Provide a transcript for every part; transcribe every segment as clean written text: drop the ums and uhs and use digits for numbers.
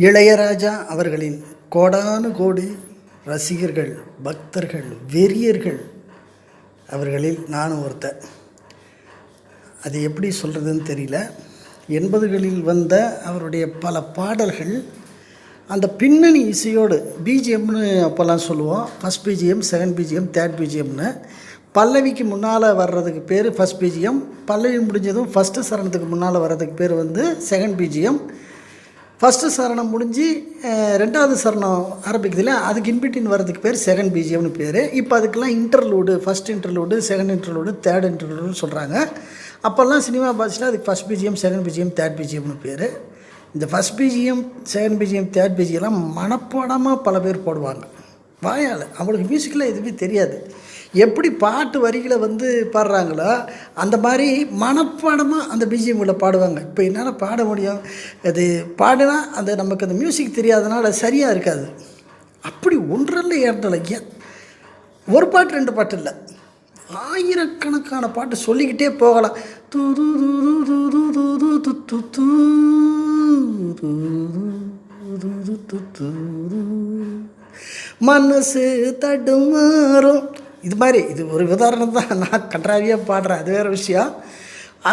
இளையராஜா அவர்களின் கோடானு கோடி ரசிகர்கள், பக்தர்கள், வெறியர்கள் அவர்களில் நானும் ஒருத்தன். அது எப்படி சொல்கிறதுன்னு தெரியல. 80களில் வந்த அவருடைய பல பாடல்கள் அந்த பின்னணி இசையோடு பிஜிஎம்னு அப்போல்லாம் சொல்லுவோம். First BGM, second BGM, third பிஜிஎம்னு. பல்லவிக்கு முன்னால் வர்றதுக்கு பேர் ஃபஸ்ட் பிஜிஎம், பல்லவி முடிஞ்சதும் ஃபஸ்ட்டு சரணத்துக்கு முன்னால் வர்றதுக்கு பேர் செகண்ட் பிஜிஎம். ஃபஸ்ட்டு சரணம் முடிஞ்சு ரெண்டாவது சரணம் ஆரம்பிக்குதுல, அதுக்கு இன்பிட்வீன் வர்றதுக்கு பேர் செகண்ட் பிஜிஎம்னு பேர். இப்போ அதுக்கெல்லாம் interlude, first interlude, second interlude, third இன்டர்லூடுன்னு சொல்கிறாங்க. அப்போல்லாம் சினிமா பார்த்துச்சுன்னா அதுக்கு first BGM, second BGM, third பிஜிஎம்னு பேர். இந்த first BGM, second BGM, third பிஜிஎம்லாம் மனப்பாடமாக பல பேர் போடுவாங்க வாயால். அவங்களுக்கு மியூசிக்கில் எதுவுமே தெரியாது. எப்படி பாட்டு வரிகளை பாடுறாங்களோ அந்த மாதிரி மனப்பாடமாக அந்த பிஜிஎம்களை பாடுவாங்க. இப்போ என்னால் பாட முடியும், அது பாடினா அந்த நமக்கு அந்த மியூசிக் தெரியாதனால சரியாக இருக்காது. அப்படி ஒன்றரை ஏறல, ஒரு பாட்டு ரெண்டு பாட்டு இல்லை, ஆயிரக்கணக்கான பாட்டு சொல்லிக்கிட்டே போகலாம். மனசு தடுமாறும், இது மாதிரி. இது ஒரு உதாரணம் தான், நான் கன்றாவியாக பாடுறேன், அது வேறு விஷயம்.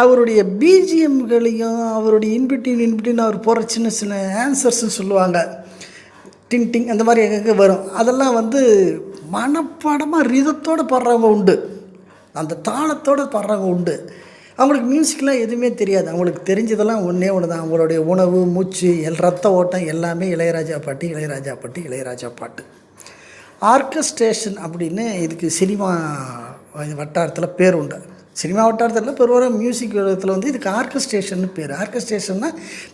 அவருடைய பிஜிஎம்களையும் அவருடைய இன்பிட்வீன் அவர் போகிற சின்ன சின்ன ஆன்சர்ஸ்ன்னு சொல்லுவாங்க, டிங் டிங் அந்த மாதிரி எங்கே வரும். அதெல்லாம் மனப்பாடமாக ரிதத்தோடு பாடுறவங்க உண்டு, அந்த தாளத்தோடு பாடுறவங்க உண்டு. அவங்களுக்கு மியூசிக்லாம் எதுவுமே தெரியாது. அவங்களுக்கு தெரிஞ்சதெல்லாம் ஒன்றே ஒன்று தான், அவங்களுடைய உணவு, மூச்சு, ரத்த ஓட்டம் எல்லாமே இளையராஜா பாட்டு, இளையராஜா பாட்டு, இளையராஜா பாட்டு. ஆர்கெஸ்ட்ரேஷன் அப்படின்னு இதுக்கு சினிமா வட்டாரத்தில் பேர் உண்டு. சினிமா வட்டாரத்தில் பெருவாரம் மியூசிக் இடத்துல இதுக்கு ஆர்கெஸ்ட்ரேஷன் பேர். ஆர்கெஸ்ட்ரேஷன்னா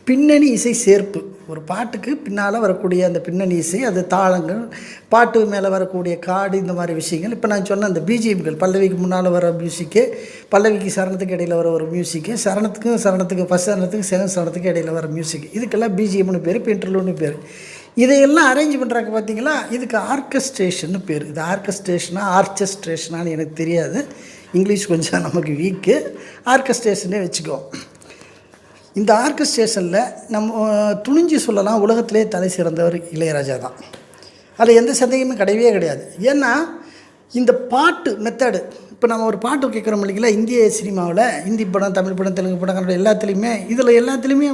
பின்னணி இசை சேர்ப்பு. ஒரு பாட்டுக்கு பின்னால் வரக்கூடிய அந்த பின்னணி இசை, அது தாளங்கள், பாட்டு மேலே வரக்கூடிய காடு, இந்த மாதிரி விஷயங்கள். இப்போ நான் சொன்ன அந்த பிஜிஎம்கள், பல்லவிக்கு முன்னால் வர மியூசிக்கு, பல்லவிக்கு சரணத்துக்கு இடையில் வர ஒரு மியூசிக்கு, சரணத்துக்கு ஃபஸ்ட் சரணத்துக்கு செகண்ட் சரணத்துக்கு இடையில் வர மியூசிக், இதுக்கெல்லாம் பிஜிஎம்னு பேர், இப்போ இன்டர்லூன்னு பேர். இதையெல்லாம் அரேஞ்ச் பண்ணுறாங்க பார்த்தீங்களா, இதுக்கு ஆர்கெஸ்ட்ரேஷன்னு பேர். இது ஆர்கெஸ்ட்ரேஷனான்னு எனக்கு தெரியாது, இங்கிலீஷ் கொஞ்சம் நமக்கு வீக்கு. ஆர்கெஸ்ட்ரேஷனே வச்சுக்கோ. இந்த ஆர்கெஸ்ட்ரேஷனில் நம்ம துணிஞ்சு சொல்லலாம், உலகத்திலே தலை சிறந்தவர் இளையராஜா தான். அதில் எந்த சந்தேகமும் கிடையவே கிடையாது. ஏன்னா இந்த பாட்டு மெத்தடு, இப்போ நம்ம ஒரு பாட்டு கேட்குறோம் இல்லைங்களா, இந்திய சினிமாவில் ஹிந்தி படம், தமிழ் படம், தெலுங்கு படம், கன்னடம் எல்லாத்துலேயுமே எல்லாத்துலேயுமே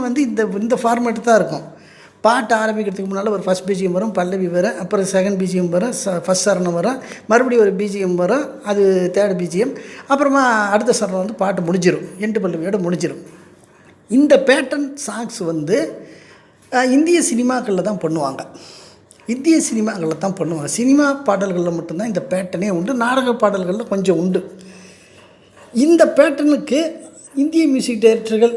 இந்த ஃபார்மேட்டு தான் இருக்கும். பாட்டு ஆரம்பிக்கிறதுக்கு முன்னால் ஒரு ஃபஸ்ட் பிஜிஎம் வரும், பல்லவி வரும், அப்புறம் செகண்ட் பிஜிஎம் வரும், ஃபஸ்ட் சரணம் வரும், மறுபடியும் ஒரு பிஜிஎம் வரும், அது தேர்ட் பிஜிஎம், அப்புறமா அடுத்த சரணம் பாட்டு முடிஞ்சிடும், எண்டு பல்லவியோடு முடிஞ்சிடும். இந்த பேட்டர்ன் சாங்ஸ் இந்திய சினிமாக்களில் தான் பண்ணுவாங்க. இந்திய சினிமாக்களில் தான் பண்ணுவாங்க. சினிமா பாடல்களில் மட்டும்தான் இந்த பேட்டர்னே உண்டு, நாடக பாடல்களில் கொஞ்சம் உண்டு. இந்த பேட்டர்னுக்கு இந்திய மியூசிக் டைரக்டர்கள்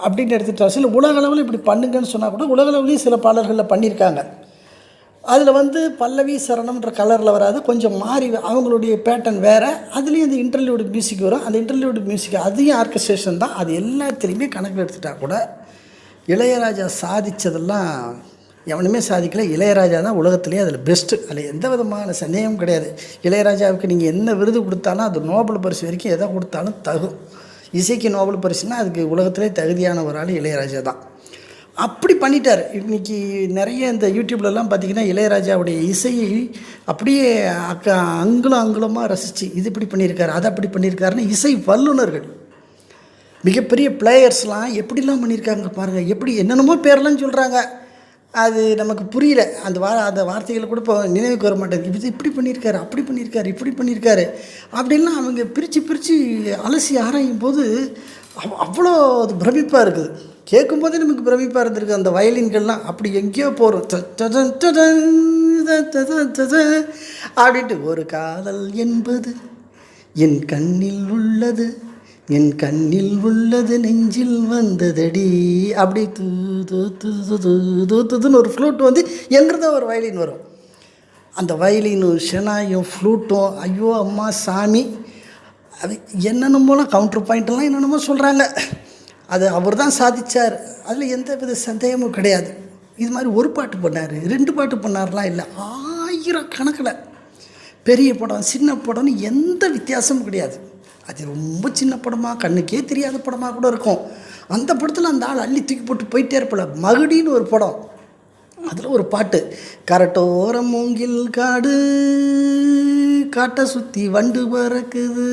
அப்படின்னு எடுத்துகிட்டா, சில உலக அளவில் இப்படி பண்ணுங்கன்னு சொன்னால் கூட உலக அளவுலேயும் சில பாடல்களில் பண்ணியிருக்காங்க. அதில் பல்லவி சரணம்ன்ற கலரில் வராது, கொஞ்சம் மாறி அவங்களுடைய பேட்டர்ன் வேறு. அதுலேயும் அந்த இன்டர்லியூட் மியூசிக் வரும், அந்த இன்டர்லியூட் மியூசிக் அதையும் ஆர்கெஸ்ட்ரேஷன் தான். அது எல்லாத்துலேயுமே கணக்கில் எடுத்துட்டா கூட இளையராஜா சாதித்ததெல்லாம் எவனுமே சாதிக்கல. இளையராஜா தான் உலகத்துலேயே அதில் பெஸ்ட்டு, அதில் எந்த விதமான சந்தேகமும் கிடையாது. இளையராஜாவுக்கு நீங்கள் என்ன விருது கொடுத்தாலும், அது நோபல் பரிசு வரைக்கும் எதை கொடுத்தாலும் தகும். இசைக்கு நோபல் பரிசுனா அதுக்கு உலகத்திலே தகுதியான ஒரு ஆள் இளையராஜா தான். அப்படி பண்ணிட்டார். இன்றைக்கி நிறைய இந்த யூடியூப்லலாம் பார்த்திங்கன்னா இளையராஜாவுடைய இசையை அப்படியே அங்குலமாக ரசித்து, இது இப்படி பண்ணியிருக்காரு, அதை அப்படி பண்ணியிருக்காருன்னு இசை வல்லுநர்கள், மிகப்பெரிய பிளேயர்ஸ்லாம் எப்படிலாம் பண்ணியிருக்காங்க பாருங்கள். எப்படி என்னென்னமோ பேரெல்லாம் சொல்கிறாங்க, அது நமக்கு புரியல. அந்த வார்த்தைகள் கூட இப்போ நினைவுக்கு வர மாட்டேங்குது. இது இப்படி பண்ணியிருக்காரு, அப்படி பண்ணியிருக்காரு, இப்படி பண்ணியிருக்காரு அப்படின்லாம் அவங்க பிரித்து அலசி ஆராயும் போது அவ்வளோ அது பிரமிப்பாக இருக்குது. கேட்கும்போதே நமக்கு பிரமிப்பாக இருந்திருக்கு. அந்த வயலின்கள்லாம் அப்படி எங்கேயோ போகிறோம் அப்படின்ட்டு, ஒரு காதல் என்பது என் கண்ணில் உள்ளது, என் கண்ணில் உள்ளது நெஞ்சில் வந்ததடி, அப்படி தூத்துன்னு ஒரு ஃப்ளூட் எங்கிருந்தோ ஒரு வயலின் வரும். அந்த வயலினும் ஷெனாயும் ஃப்ளூட்டும், ஐயோ அம்மா சாமி, அது என்னென்னமோலாம் கவுண்டர் பாயிண்ட்லாம் என்னென்னமோ சொல்கிறாங்க. அது அவர் தான் சாதித்தார், அதில் எந்த வித சந்தேகமும் கிடையாது. இது மாதிரி ஒரு பாட்டு பண்ணார், ரெண்டு பாட்டு பண்ணார்லாம் இல்லை, ஆயிரக்கணக்கில். பெரிய படம் சின்ன படம்னு எந்த வித்தியாசமும் கிடையாது. அது ரொம்ப சின்ன படமாக, கண்ணுக்கே தெரியாத படமாக கூட இருக்கும். அந்த படத்தில் அந்த ஆள் அள்ளி தூக்கி போட்டு போயிட்டே இருப்பல. மகுடின்னு ஒரு படம், அதில் ஒரு பாட்டு, கரட்டோரம் மூங்கில் காடு காட்டை சுற்றி வண்டு பறக்குது,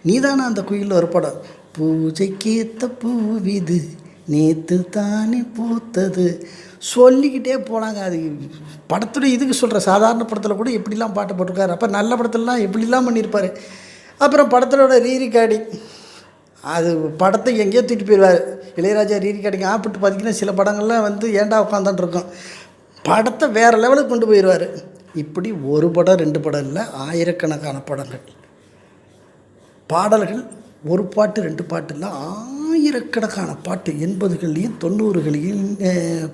நீதானா அந்த குயில் ஒரு படம், பூஜைக்கேத்த பூவிது நேற்று தானே பூத்தது, சொல்லிக்கிட்டே போனாங்க. அது படத்துடைய இதுக்கு சொல்கிற, சாதாரண படத்தில் கூட எப்படிலாம் பாட்டு போட்டிருக்காரு. அப்போ நல்ல படத்துலலாம் எப்படிலாம் பண்ணியிருப்பார். அப்புறம் படத்தோட ரீரிகார்டிங், அது படத்தை எங்கேயோ தூக்கிட்டு போயிடுவார் இளையராஜா. ரீரிகார்டிங் ஆப்பிட்டு பார்த்திங்கன்னா சில படங்கள்லாம் வந்து ஏண்டா உட்காந்துட்டு இருக்கோம், படத்தை வேறு லெவலுக்கு கொண்டு போயிடுவார். இப்படி ஒரு படம் 2 படம் இல்லை, ஆயிரக்கணக்கான படங்கள், பாடல்கள், ஒரு பாட்டு 2 பாட்டு இல்லை, ஆயிரக்கணக்கான பாட்டு 80கள்லேயும் 90களையும்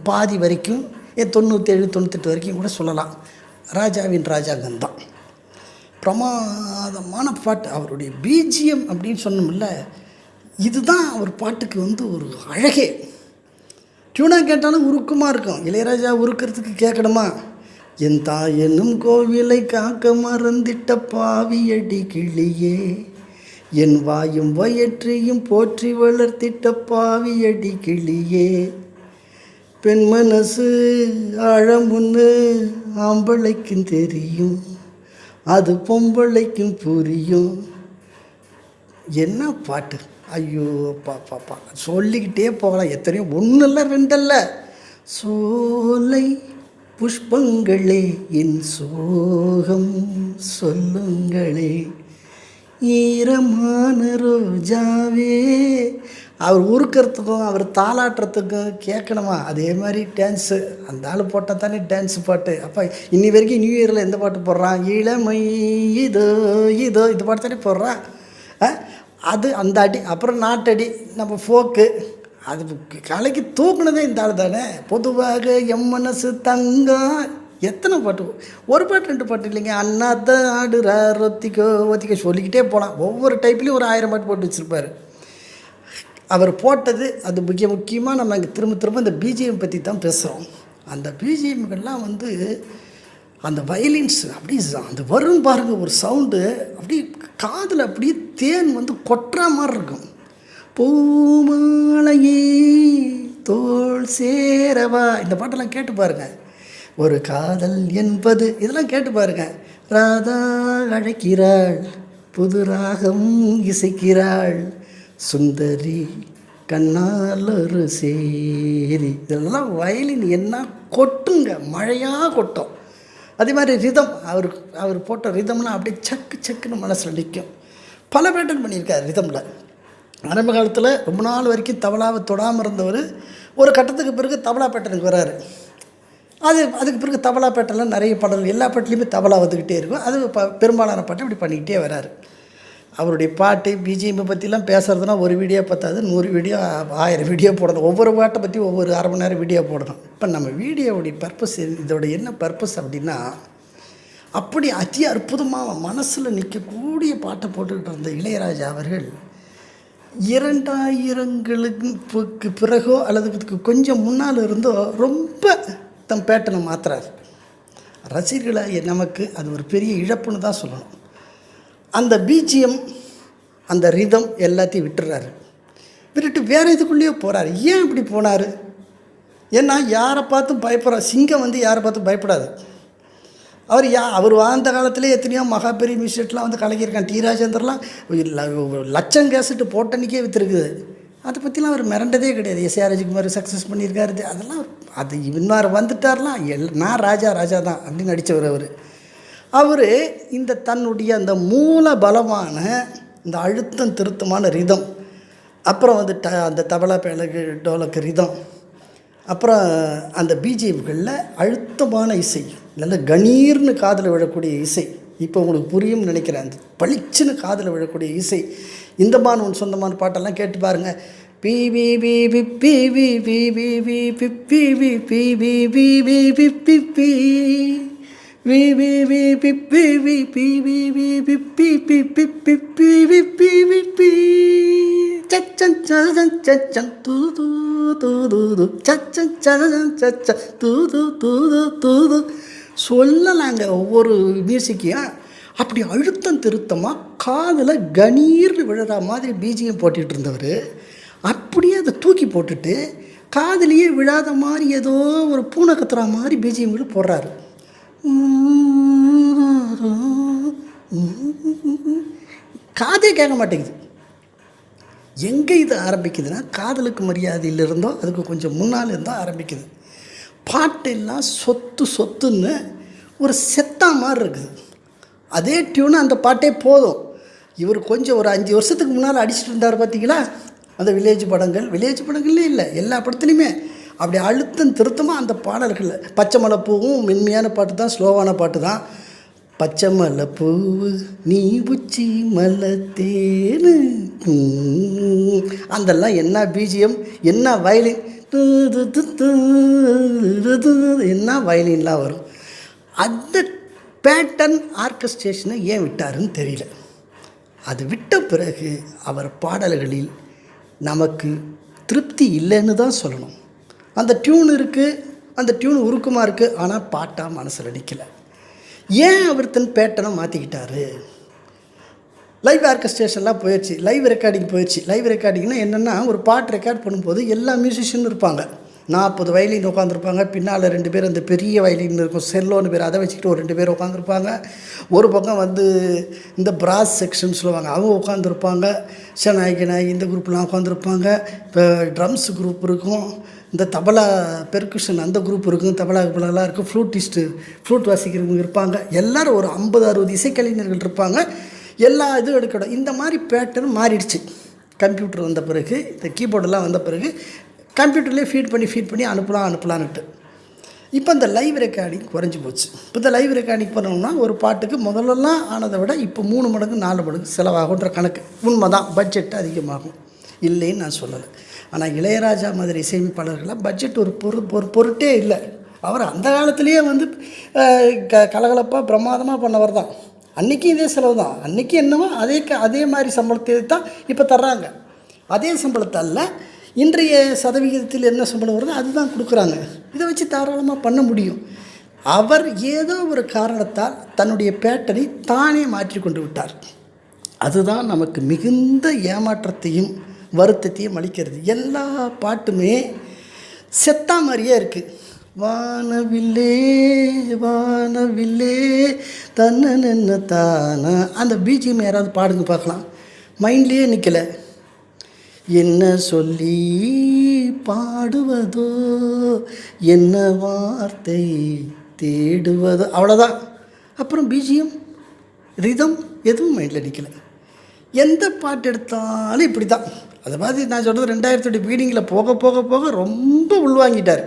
பாதி வரைக்கும் 97 98 வரைக்கும் கூட சொல்லலாம். ராஜாவின் ராஜாங்கம் தான் பிரமாதமான பாட்டு. அவருடைய பிஜிஎம் அப்படின்னு சொன்னோம்ல, இதுதான் அவர் பாட்டுக்கு வந்து ஒரு அழகே. டியூனாக கேட்டாலும் உருக்கமாக இருக்கும். இளையராஜா உருக்கிறதுக்கு கேட்கணுமா, என் தாய் என்னும் கோவிலை காக்க மறந்திட்ட பாவியடி கிளியே, என் வாயும் வயிற்றையும் போற்றி வளர்த்திட்ட பாவியடி கிளியே, பெண் மனசு ஆழமுன்னு ஆம்பளைக்கும் தெரியும், அது பொம்பளைக்கும் புரியும். என்ன பாட்டு, ஐயோ பாப்பா சொல்லிக்கிட்டே போகலாம். எத்தனையோ, 1 இல்லை 2 இல்லை. சோலை புஷ்பங்களே என் சோகம் சொல்லுங்களே, ஈரமான ரோஜாவே. அவர் உருக்கிறதுக்கும் அவர் தாளாட்டுறதுக்கும் கேட்கணுமா, அதே மாதிரி டான்ஸு, அந்த ஆள் போட்டால் தானே டான்ஸு பாட்டு. அப்போ இன்னி வரைக்கும் நியூ இயரில் எந்த பாட்டு போடுறான், இளமை இதோ இதோ, இந்த பாட்டு தானே போடுறான். அது அந்த அடி, அப்புறம் நாட்டடி, நம்ம ஃபோக்கு, அது கலைக்கு தூக்குனதே இந்த ஆள் தானே. பொதுவாக எம் மனசு தங்கம், எத்தனை பாட்டு, ஒரு பாட்டு 2 பாட்டு இல்லைங்க. அண்ணாத்தான் ஆடுறா ஒத்திக்கோ ஒத்திக்கோ சொல்லிக்கிட்டே போகலாம். ஒவ்வொரு டைப்லேயும் ஒரு 1000 பாட்டு போட்டு வச்சுருப்பார் அவர் போட்டது. அது முக்கியமாக நம்ம இங்கே திரும்ப இந்த பிஜிஎம் பற்றி தான் பேசுகிறோம். அந்த பிஜிஎம்கள்லாம் வந்து அந்த வயலின்ஸ் அப்படி அந்த வரும் பாருங்கள், ஒரு சவுண்டு அப்படி காதில் அப்படியே தேன் வந்து கொட்டுற மாதிரி இருக்கும். பூமாலையே தோள் சேரவா, இந்த பாட்டெல்லாம் கேட்டு பாருங்கள். ஒரு காதல் என்பது, இதெல்லாம் கேட்டு பாருங்கள். ராதா அழைக்கிறாள், புது ராகம் இசைக்கிறாள், சுந்தரி கண்ணால் ஒரு சேரி, இதெல்லாம் வயலின் என்ன கொட்டுங்க, மழையாக கொட்டும். அதே மாதிரி ரிதம், அவர் போட்ட ரிதம்லாம் அப்படியே சக்கு சக்குன்னு மனசில் நிற்கும். பல பேட்டன் பண்ணியிருக்கார் ரிதமில். ஆரம்ப காலத்தில் ரொம்ப நாள் வரைக்கும் தபலாவை தொடாமல் இருந்தவர் ஒரு கட்டத்துக்கு பிறகு தபலா பேட்டனுக்கு வராரு. அதுக்கு பிறகு தபலா பேட்டனில் நிறைய பாடல்கள், எல்லா பாட்டிலையுமே தபலா வந்துக்கிட்டே இருக்கும். அது பெரும்பாலான பாட்டு இப்படி பண்ணிக்கிட்டே வராரு. அவருடைய பாட்டு பிஜிஎம் பற்றிலாம் பேசுகிறதுனா ஒரு வீடியோ பத்தாது, 100 வீடியோ 1000 வீடியோ போடணும். ஒவ்வொரு பாட்டை பற்றி ஒவ்வொரு அரை மணி நேரம் வீடியோ போடணும். இப்போ நம்ம வீடியோவுடைய பர்பஸ், இதோட என்ன பர்பஸ் அப்படின்னா, அப்படி அதி அற்புதமாக மனசில் நிற்கக்கூடிய பாட்டை போட்டுக்கிட்டு இருந்த இளையராஜா அவர்கள் 2000களுக்கு பிறகோ அல்லது கொஞ்சம் முன்னால் இருந்தோ ரொம்ப தம் பேட்டனை மாற்றுறாரு. ரசிகர்களை நமக்கு அது ஒரு பெரிய இழப்புன்னு தான் சொல்லணும். அந்த பிஜிஎம், அந்த ரிதம் எல்லாத்தையும் விட்டுறாரு. விட்டுட்டு வேறு இதுக்குள்ளேயே போகிறாரு. ஏன் இப்படி போனார்? ஏன்னா யாரை பார்த்தும் பயப்படுறார். சிங்கம் வந்து யாரை பார்த்தும் பயப்படாது. அவர் வாழ்ந்த காலத்திலே எத்தனையோ மகா பெரிய மியூசியட்லாம் வந்து கலக்கியிருக்கான். டி ராஜேந்தர்லாம் லட்சம் கேசட்டு போட்டன்னைக்கே விற்றுருக்குது. அதை பற்றிலாம் அவர் மிரண்டதே கிடையாது. எஸ்ஏஆர் ராஜகுமார் சக்ஸஸ் பண்ணியிருக்காரு. அதெல்லாம் அது இன்னார் வந்துட்டார்லாம் நான் ராஜா தான் அப்படின்னு நடித்தவர். அவர் இந்த தன்னுடைய அந்த மூல பலமான இந்த அழுத்தம் திருத்தமான ரிதம், அப்புறம் வந்து அந்த தபலா பேலகு டோலக்கு ரிதம், அப்புறம் அந்த பிஜிஎம்களில் அழுத்தமான இசை, நல்ல கணீர்னு காதில் விழக்கூடிய இசை. இப்போ உங்களுக்கு புரியும்னு நினைக்கிறேன். அந்த பளிச்சுன்னு காதில் விழக்கூடிய இசை. இந்தமான உன் சொந்தமான பாட்டெல்லாம் கேட்டு பாருங்கள். பிவி பிவி பிவி பிவி பிவி பிவி பிவி பிவி பிவி பி வி வி வி பி பி வி பி வி வி பி பி பி பி பி பி வி பி வி பி சச்சன் சச்சன் சச்சன் தூது தூது சச்சன் சச்சன் சச்சன் தூது தூது தூது சொல்லலாங்க. ஒவ்வொரு மியூசிக்கையும் அப்படி அழுத்தம் திருத்தமாக காதில் கணீர்னு விழுற மாதிரி பிஜிஎம் போட்டுட்டு இருந்தவர் அப்படியே அதை தூக்கி போட்டுட்டு காதுலேயே விழாத மாதிரி ஏதோ ஒரு பூனை கத்துற மாதிரி பிஜிஎம்கள் போடுறாரு. காதே கேட்க மாட்டேங்குது. எங்கே இது ஆரம்பிக்குதுன்னா, காதலுக்கு மரியாதையில் இருந்தோ அதுக்கு கொஞ்சம் முன்னால் இருந்தால் ஆரம்பிக்குது. பாட்டெல்லாம் சொத்து சொத்துன்னு ஒரு செத்தா மாதிரி இருக்குது. அதே டியூனு அந்த பாட்டே போதும். இவர் கொஞ்சம் ஒரு 5 வருஷத்துக்கு முன்னால் அடிச்சுட்டு இருந்தார் பார்த்தீங்களா, அந்த வில்லேஜ் படங்கள்லே இல்லை, எல்லா படத்துலையுமே அப்படி அழுத்தம் திருத்தமாக அந்த பாடல்கள். பச்சை மலை பூவும் மென்மையான பாட்டு தான், ஸ்லோவான பாட்டு தான். பச்சை மலை பூவு நீ உச்சி மலத்தேனு, அதெல்லாம் என்ன பிஜிஎம், என்ன வயலின், என்ன வயலின்லாம் வரும். அந்த பேட்டன் ஆர்கெஸ்ட்ரேஷனை ஏன் விட்டாருன்னு தெரியல. அது விட்ட பிறகு அவர் பாடல்களில் நமக்கு திருப்தி இல்லைன்னு தான் சொல்லணும். அந்த டியூன் இருக்குது, அந்த டியூன் உருக்கமாக இருக்குது, ஆனால் பாட்டாக மனசில் நிற்கலை. ஏன் அவர் தன் பேட்டனை மாற்றிக்கிட்டாரு? லைவ் ஆர்கெஸ்ட்ரேஷன்லாம் போயிடுச்சு, லைவ் ரெக்கார்டிங் போயிடுச்சு. லைவ் ரெக்கார்டிங்னா என்னென்னா, ஒரு பாட்டு ரெக்கார்ட் பண்ணும்போது எல்லா மியூசிஷியனும் இருப்பாங்க. 40 வயலின் உட்காந்துருப்பாங்க, பின்னால் 2 பேர் அந்த பெரிய வயலின் இருக்கும், செல்லோன்னு பேர், அதை வச்சுக்கிட்டு ஒரு 2 பேர் உட்காந்துருப்பாங்க. ஒரு பக்கம் இந்த பிராஸ் செக்ஷன் சொல்லுவாங்க, அவங்க உட்காந்துருப்பாங்க. ஷனாய் இந்த குரூப்லாம் உட்காந்துருப்பாங்க. இப்போ ட்ரம்ஸ் குரூப் இருக்கும், இந்த தபலா பெர்குஷன் அந்த குரூப் இருக்கும், தபலா குபலாலாம் இருக்கும், ஃப்ளூட் வாசிக்கிறவங்க இருப்பாங்க. எல்லோரும் ஒரு 50-60 இசைக்கலைஞர்கள் இருப்பாங்க. எல்லா இதுவும் எடுக்கணும். இந்த மாதிரி பேட்டர்ன் மாறிடுச்சு. கம்ப்யூட்டர் வந்த பிறகு, இந்த கீபோர்டெல்லாம் வந்த பிறகு கம்ப்யூட்டர்லேயே ஃபீட் பண்ணி அனுப்பலான்ட்டு. இப்போ இந்த லைவ் ரெக்கார்டிங் குறைஞ்சி போச்சு. இப்போ இந்த லைவ் ரெக்கார்டிங் பண்ணோம்னா ஒரு பாட்டுக்கு முதல்லலாம் ஆனதை விட இப்போ 3 மடங்கு 4 மடங்கு செலவாகுன்ற கணக்கு. உண்மை தான், பட்ஜெட் அதிகமாகும், இல்லைன்னு நான் சொல்லலை. ஆனால் இளையராஜா மாதிரி இசையமைப்பாளர்களாக பட்ஜெட் ஒரு பொருட்டே இல்லை. அவர் அந்த காலத்துலேயே கலகலப்பாக பிரமாதமாக பண்ணவர் தான். அன்றைக்கும் இதே செலவு தான், அன்றைக்கி என்னவோ அதே மாதிரி சம்பளத்தை தான் இப்போ தர்றாங்க. அதே சம்பளத்தால் இன்றைய சதவிகிதத்தில் என்ன சம்பளம் வருதோ அதுதான் கொடுக்குறாங்க. இதை வச்சு தாராளமாக பண்ண முடியும். அவர் ஏதோ ஒரு காரணத்தால் தன்னுடைய பேட்டனை தானே மாற்றி கொண்டு விட்டார். அதுதான் நமக்கு மிகுந்த ஏமாற்றத்தையும் வருத்தத்தையும் அளிக்கிறது. எல்லா பாட்டுமே செத்தா மாதிரியே இருக்குது. வானவில்லே வானவில்லே தன்ன தானா, அந்த பிஜிஎம் யாராவது பாடுங்க பார்க்கலாம். மைண்ட்லேயே நிற்கலை. என்ன சொல்லி பாடுவதோ, என்ன வார்த்தை தேடுவதோ, அவ்வளோதான். அப்புறம் பிஜிஎம் ரிதம் எதுவும் மைண்டில் நிற்கலை. எந்த பாட்டு எடுத்தாலும் இப்படி தான். அதை மாதிரி நான் சொல்கிறது 2008 பீடிங்கில் போக போக போக ரொம்ப உள்வாங்கிட்டார்.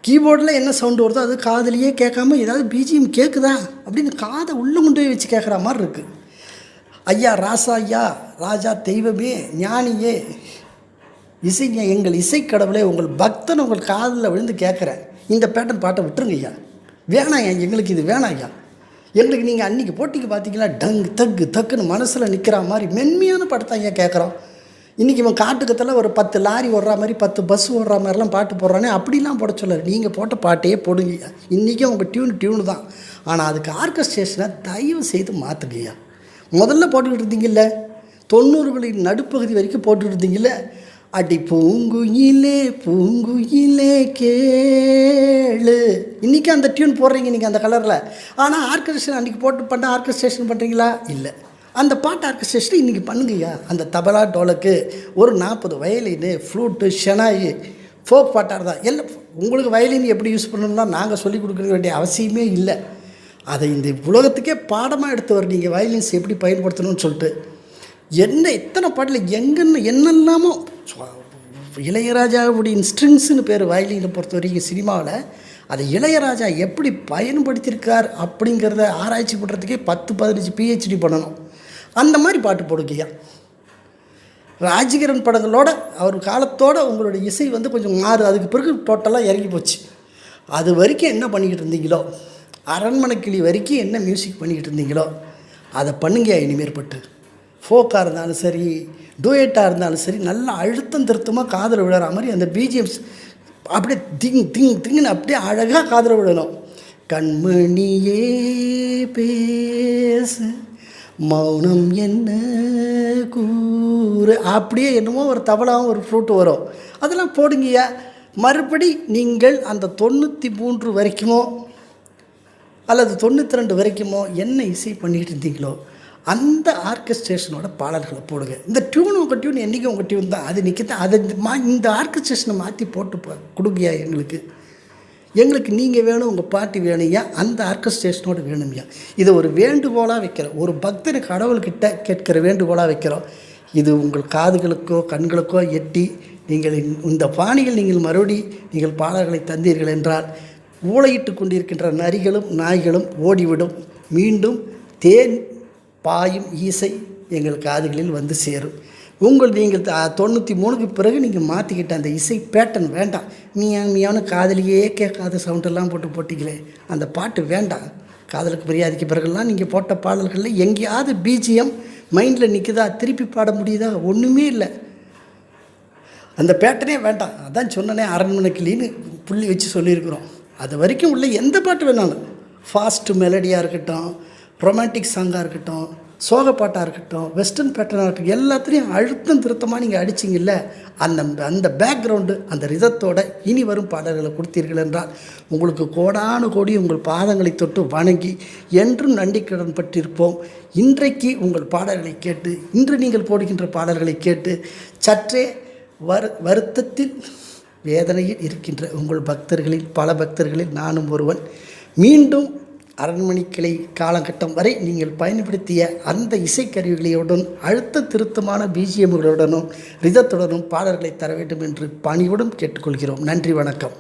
கீபோர்டில் என்ன சவுண்டு வருதோ அது காதுலேயே கேட்காம ஏதாவது பிஜிஎம் கேட்குதா அப்படின்னு காதை உள்ளே கொண்டு போய் வச்சு கேட்குற மாதிரி இருக்குது. ஐயா ராசா ராஜா தெய்வமே ஞானியே இசைங்க, எங்கள் இசைக்கடவுளே, உங்கள் பக்தன் உங்கள் காதில் விழுந்து கேட்குறேன், இந்த பேட்டன் பாட்டை விட்டுருங்க ஐயா, வேணாம் எங்களுக்கு இது வேணாம் ஐயா. எங்களுக்கு நீங்கள் அன்றைக்கி போட்டிக்கு பார்த்தீங்களா தக்குன்னு மனசில் நிற்கிற மாதிரி மென்மையான பாட்டு தான் ஐயா கேட்குறோம். இன்றைக்கி இவன் காட்டுக்கத்தில் ஒரு 10 லாரி ஓடுற மாதிரி 10 பஸ் ஓடுற மாதிரிலாம் பாட்டு போடுறானே, அப்படிலாம் போட சொல்லலை. நீங்கள் போட்ட பாட்டையே போடுங்கய்யா. இன்றைக்கும் உங்கள் டியூனு தான். ஆனால் அதுக்கு ஆர்கெஸ்ட்ரேஷனை தயவு செய்து மாற்றுங்கய்யா. முதல்ல போட்டுக்கிட்டு இருந்தீங்கல்ல, 90களின் நடுப்பகுதி வரைக்கும் போட்டுக்கிட்டு இருந்தீங்கல்ல, அடி பூங்குயிலே கேளு, இன்றைக்கி அந்த டியூன் போடுறீங்க நீங்கள் அந்த கலரில். ஆனால் ஆர்கெஸ்ட்ரேஷன் அன்றைக்கி போட்டு ஆர்கெஸ்ட்ரேஷன் பண்ணுறீங்களா? இல்லை. அந்த பாட்டு ஆர்கெஸ்ட்ரேஷன் இன்றைக்கி பண்ணுங்கய்யா. அந்த தபலா டோலக்கு, ஒரு 40 வயலின், ஃப்ளூட்டு, ஷெனாய், ஃபோக் பாட்டாக தான் எல்லாம். உங்களுக்கு வயலின் எப்படி யூஸ் பண்ணணும்னா நாங்கள் சொல்லிக் கொடுக்க வேண்டிய அவசியமே இல்லை. அதை இந்த உலகத்துக்கே பாடமாக எடுத்தவர் நீங்கள், வயலின்ஸ் எப்படி பயன்படுத்தணும்னு சொல்லிட்டு. எத்தனை பாட்டில் என்னெல்லாமோ இளையராஜாவுடைய ஸ்ட்ரிங்ஸ்னு பேர் வயலினை பொறுத்த வரைக்கும் சினிமாவில். அதை இளையராஜா எப்படி பயன்படுத்தியிருக்கார் அப்படிங்கிறத ஆராய்ச்சி பண்ணுறதுக்கே 10-15 PhD பண்ணணும். அந்த மாதிரி பாட்டு போடுங்கய்யா. ராஜகிரண் படங்களோட அவர் காலத்தோட உங்களுடைய இசை கொஞ்சம் மாறு. அதுக்கு பிறகு டோட்டலாக இறங்கி போச்சு. அது வரைக்கும் என்ன பண்ணிக்கிட்டு இருந்தீங்களோ, அரண்மனை கிளி வரைக்கும் என்ன மியூசிக் பண்ணிக்கிட்டு இருந்தீங்களோ அதை பண்ணுங்க. இனிமேற்பட்டு ஃபோக்காக இருந்தாலும் சரி, டூயட்டாக இருந்தாலும் சரி, நல்லா அழுத்தம் திருத்தமாக காதில் விழுற மாதிரி அந்த பிஜிஎம்ஸ் அப்படியே திங்குன்னு அப்படியே அழகாக காதில் விழணும். கண்மணியே பேசு மௌனம் என்ன கூறு, அப்படியே என்னமோ ஒரு தபலாவும் ஒரு ஃப்ளூட்டு வரும். அதெல்லாம் போடுங்கய்யா. மறுபடி நீங்கள் அந்த 93 வரைக்குமோ அல்லது 92 வரைக்குமோ என்ன இசை பண்ணிகிட்டு இருந்தீங்களோ அந்த ஆர்கெஸ்ட்ரேஷனோட பாடல்களை போடுங்க. இந்த டியூன் உங்கள் டியூன் என்றைக்கும் உங்கள் டியூன் தான், அது நிற்க தான். அதை இந்த ஆர்கெஸ்ட்ரேஷனை மாற்றி போட்டு கொடுங்கய்யா. எங்களுக்கு நீங்கள் வேணும், உங்கள் பாட்டு வேணும்யா, அந்த ஆர்கெஸ்ட்ரேஷனோடு வேணும்யா. இதை ஒரு வேண்டுகோளாக வைக்கிறோம், ஒரு பக்தர் கடவுள்கிட்ட கேட்குற வேண்டுகோளாக வைக்கிறோம். இது உங்கள் காதுகளுக்கோ கண்களுக்கோ எட்டி நீங்கள் இந்த பாணியில் நீங்கள் மறுபடி நீங்கள் பாடல்களை தந்தீர்கள் என்றால் ஊளையிட்டு கொண்டிருக்கின்ற நரிகளும் நாய்களும் ஓடிவிடும். மீண்டும் தேன் பாயும் இசை எங்கள் காதுகளில் வந்து சேரும். நீங்கள் 93க்கு பிறகு நீங்கள் மாற்றிக்கிட்ட அந்த இசை பேட்டர்ன் வேண்டாம். மியான்னு காதலியே கேட்காத சவுண்டெல்லாம் போட்டிங்களே, அந்த பாட்டு வேண்டாம். காதலுக்கு மரியாதைக்கு பிறகுலாம் நீங்கள் போட்ட பாடல்களில் எங்கேயாவது பிஜிஎம் மைண்டில் நிற்குதா, திருப்பி பாட முடியுதா? ஒன்றுமே இல்லை. அந்த பேட்டர்னே வேண்டாம். அதான் சொன்னனே, அரண்மனை கிளின்னு புள்ளி வச்சு சொல்லியிருக்கிறோம். அது வரைக்கும் உள்ள எந்த பாட்டு வேணாலும், ஃபாஸ்ட்டு மெலடியாக இருக்கட்டும், ரொமான்டிக் சாங்காக இருக்கட்டும், சோக பாட்டாக இருக்கட்டும், வெஸ்டர்ன் பேட்டர்னாக இருக்கட்டும், எல்லாத்துலேயும் அழுத்தம் திருத்தமாக நீங்கள் அடிச்சிங்கல்ல, அந்த பேக்ரவுண்டு அந்த ரிதத்தோட இனி வரும் பாடல்களை கொடுத்தீர்கள் என்றால் உங்களுக்கு கோடானு கோடி உங்கள் பாதங்களை தொட்டு வணங்கி என்றும் நன்றிக்கடன் பட்டிருப்போம். இன்றைக்கு உங்கள் பாடல்களை கேட்டு, இன்று நீங்கள் போடுகின்ற பாடல்களை கேட்டு சற்றே வருத்தத்தில் வேதனையில் இருக்கின்ற உங்கள் பக்தர்களில் பல பக்தர்களில் நானும் ஒருவன். மீண்டும் அரண்மனை கிளை காலகட்டம் வரை நீங்கள் பயன்படுத்திய அந்த இசைக்கருவிகளுடன் அழுத்த திருத்தமான பிஜிஎம்களுடனும் ரிதத்துடனும் பாடல்களை தர வேண்டும் என்று பணியுடன் கேட்டுக்கொள்கிறோம். நன்றி, வணக்கம்.